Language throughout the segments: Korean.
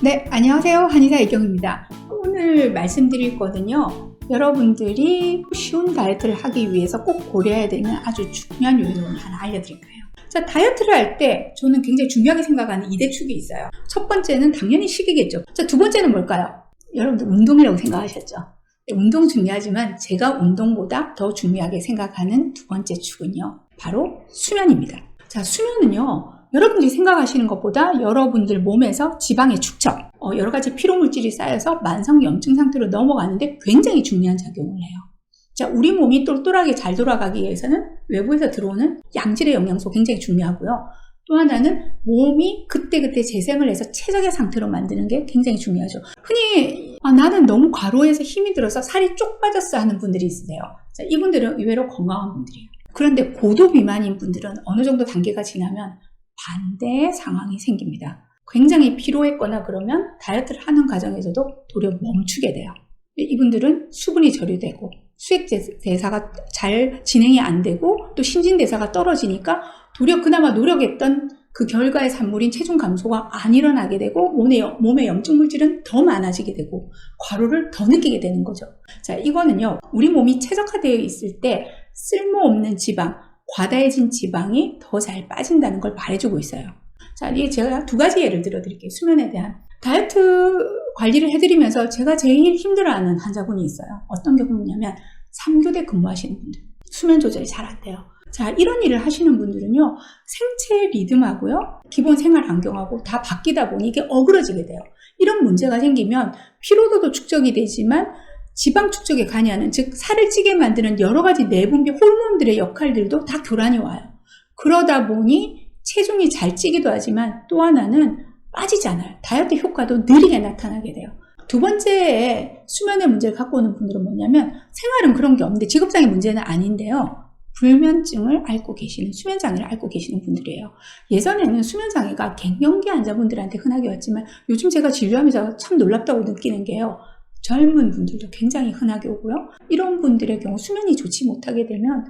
네, 안녕하세요. 한의사 이경입니다. 오늘 말씀드릴 거는요, 여러분들이 쉬운 다이어트를 하기 위해서 꼭 고려해야 되는 아주 중요한 요령을 하나 알려드릴 거예요. 자, 다이어트를 할 때 저는 굉장히 중요하게 생각하는 2대 축이 있어요. 첫 번째는 당연히 식이겠죠. 자, 두 번째는 뭘까요? 여러분들 운동이라고 생각하셨죠? 운동 중요하지만 제가 운동보다 더 중요하게 생각하는 두 번째 축은요, 바로 수면입니다. 자, 수면은요, 여러분들이 생각하시는 것보다 여러분들 몸에서 지방의 축적, 여러 가지 피로물질이 쌓여서 만성염증 상태로 넘어가는데 굉장히 중요한 작용을 해요. 자, 우리 몸이 똘똘하게 잘 돌아가기 위해서는 외부에서 들어오는 양질의 영양소 굉장히 중요하고요. 또 하나는 몸이 그때그때 재생을 해서 최적의 상태로 만드는 게 굉장히 중요하죠. 흔히 나는 너무 과로해서 힘이 들어서 살이 쪽 빠졌어 하는 분들이 있으세요. 자, 이분들은 의외로 건강한 분들이에요. 그런데 고도 비만인 분들은 어느 정도 단계가 지나면 반대의 상황이 생깁니다. 굉장히 피로했거나 그러면 다이어트를 하는 과정에서도 도리어 멈추게 돼요. 이분들은 수분이 절유되고 수액대사가 잘 진행이 안 되고 또 신진대사가 떨어지니까 도리어 그나마 노력했던 그 결과의 산물인 체중 감소가 안 일어나게 되고 몸의 염증물질은 더 많아지게 되고 과로를 더 느끼게 되는 거죠. 자, 이거는요, 우리 몸이 최적화되어 있을 때 쓸모없는 지방, 과다해진 지방이 더 잘 빠진다는 걸 말해주고 있어요. 자, 제가 두 가지 예를 들어드릴게요. 수면에 대한. 다이어트 관리를 해드리면서 제가 제일 힘들어하는 환자분이 있어요. 어떤 경우냐면 3교대 근무하시는 분들. 수면 조절이 잘 안 돼요. 자, 이런 일을 하시는 분들은요, 생체 리듬하고요, 기본 생활 환경하고 다 바뀌다 보니 이게 어그러지게 돼요. 이런 문제가 생기면 피로도도 축적이 되지만 지방 축적에 관여하는, 즉 살을 찌게 만드는 여러 가지 내분비 호르몬들의 역할들도 다 교란이 와요. 그러다 보니 체중이 잘 찌기도 하지만 또 하나는 빠지지 않아요. 다이어트 효과도 느리게 나타나게 돼요. 두 번째 수면의 문제를 갖고 오는 분들은 뭐냐면 생활은 그런 게 없는데 직업상의 문제는 아닌데요. 불면증을 앓고 계시는, 수면장애를 앓고 계시는 분들이에요. 예전에는 수면장애가 갱년기 환자분들한테 흔하게 왔지만 요즘 제가 진료하면서 참 놀랍다고 느끼는 게요. 젊은 분들도 굉장히 흔하게 오고요. 이런 분들의 경우 수면이 좋지 못하게 되면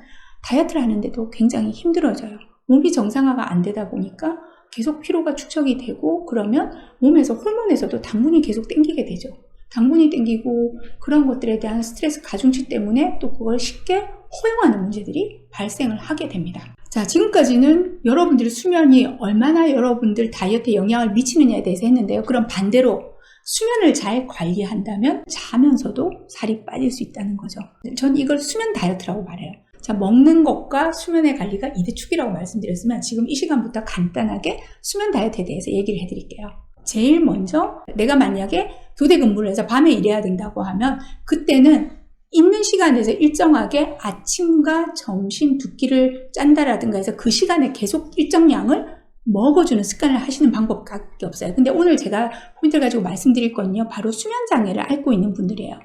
다이어트를 하는데도 굉장히 힘들어져요. 몸이 정상화가 안 되다 보니까 계속 피로가 축적이 되고 그러면 몸에서 호르몬에서도 당분이 계속 땡기게 되죠. 당분이 땡기고 그런 것들에 대한 스트레스 가중치 때문에 또 그걸 쉽게 허용하는 문제들이 발생을 하게 됩니다. 자, 지금까지는 여러분들의 수면이 얼마나 여러분들 다이어트에 영향을 미치느냐에 대해서 했는데요. 그럼 반대로 수면을 잘 관리한다면 자면서도 살이 빠질 수 있다는 거죠. 전 이걸 수면 다이어트라고 말해요. 자, 먹는 것과 수면의 관리가 2대 축이라고 말씀드렸으면 지금 이 시간부터 간단하게 수면 다이어트에 대해서 얘기를 해드릴게요. 제일 먼저 내가 만약에 교대 근무를 해서 밤에 일해야 된다고 하면 그때는 있는 시간에서 일정하게 아침과 점심 두 끼를 짠다라든가 해서 그 시간에 계속 일정량을 먹어주는 습관을 하시는 방법밖에 없어요. 근데 오늘 제가 포인트를 가지고 말씀드릴 건요, 바로 수면장애를 앓고 있는 분들이에요.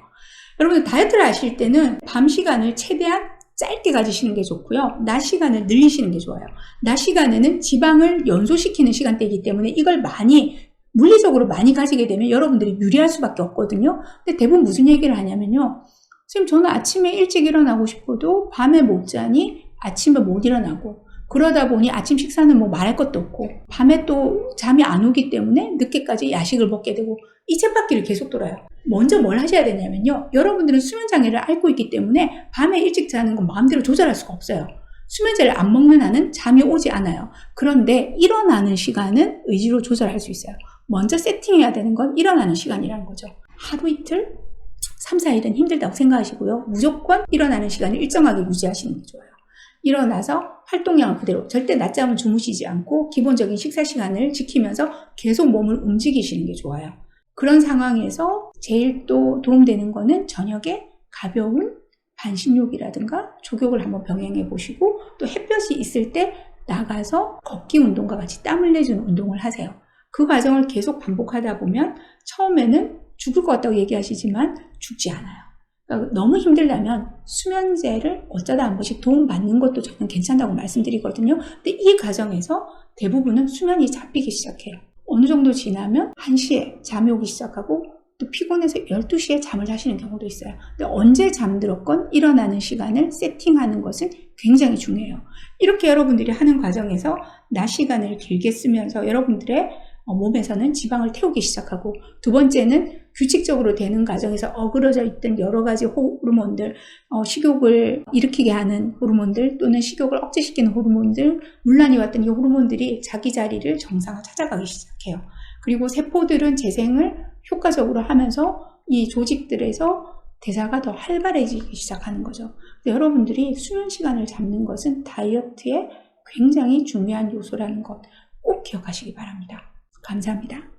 여러분들 다이어트를 하실 때는 밤 시간을 최대한 짧게 가지시는 게 좋고요. 낮 시간을 늘리시는 게 좋아요. 낮 시간에는 지방을 연소시키는 시간대이기 때문에 이걸 물리적으로 많이 가지게 되면 여러분들이 유리할 수밖에 없거든요. 근데 대부분 무슨 얘기를 하냐면요. 선생님, 저는 아침에 일찍 일어나고 싶어도 밤에 못 자니 아침에 못 일어나고 그러다 보니 아침 식사는 뭐 말할 것도 없고 밤에 또 잠이 안 오기 때문에 늦게까지 야식을 먹게 되고 이 쳇바퀴를 계속 돌아요. 먼저 뭘 하셔야 되냐면요. 여러분들은 수면장애를 앓고 있기 때문에 밤에 일찍 자는 건 마음대로 조절할 수가 없어요. 수면제를 안 먹는 한은 잠이 오지 않아요. 그런데 일어나는 시간은 의지로 조절할 수 있어요. 먼저 세팅해야 되는 건 일어나는 시간이라는 거죠. 하루 이틀, 3, 4일은 힘들다고 생각하시고요. 무조건 일어나는 시간을 일정하게 유지하시는 게 좋아요. 일어나서 활동량을 그대로, 절대 낮잠은 주무시지 않고 기본적인 식사 시간을 지키면서 계속 몸을 움직이시는 게 좋아요. 그런 상황에서 제일 또 도움되는 거는 저녁에 가벼운 반신욕이라든가 족욕을 한번 병행해 보시고 또 햇볕이 있을 때 나가서 걷기 운동과 같이 땀을 내주는 운동을 하세요. 그 과정을 계속 반복하다 보면 처음에는 죽을 것 같다고 얘기하시지만 죽지 않아요. 그러니까 너무 힘들다면 수면제를 어쩌다 한 번씩 도움받는 것도 저는 괜찮다고 말씀드리거든요. 근데 이 과정에서 대부분은 수면이 잡히기 시작해요. 어느 정도 지나면 1시에 잠이 오기 시작하고 또 피곤해서 12시에 잠을 자시는 경우도 있어요. 근데 언제 잠들었건 일어나는 시간을 세팅하는 것은 굉장히 중요해요. 이렇게 여러분들이 하는 과정에서 낮 시간을 길게 쓰면서 여러분들의 몸에서는 지방을 태우기 시작하고, 두 번째는 규칙적으로 되는 과정에서 어그러져 있던 여러 가지 호르몬들, 식욕을 일으키게 하는 호르몬들 또는 식욕을 억제시키는 호르몬들, 문란이 왔던 이 호르몬들이 자기 자리를 정상화 찾아가기 시작해요. 그리고 세포들은 재생을 효과적으로 하면서 이 조직들에서 대사가 더 활발해지기 시작하는 거죠. 여러분들이 수면 시간을 잡는 것은 다이어트에 굉장히 중요한 요소라는 것 꼭 기억하시기 바랍니다. 감사합니다.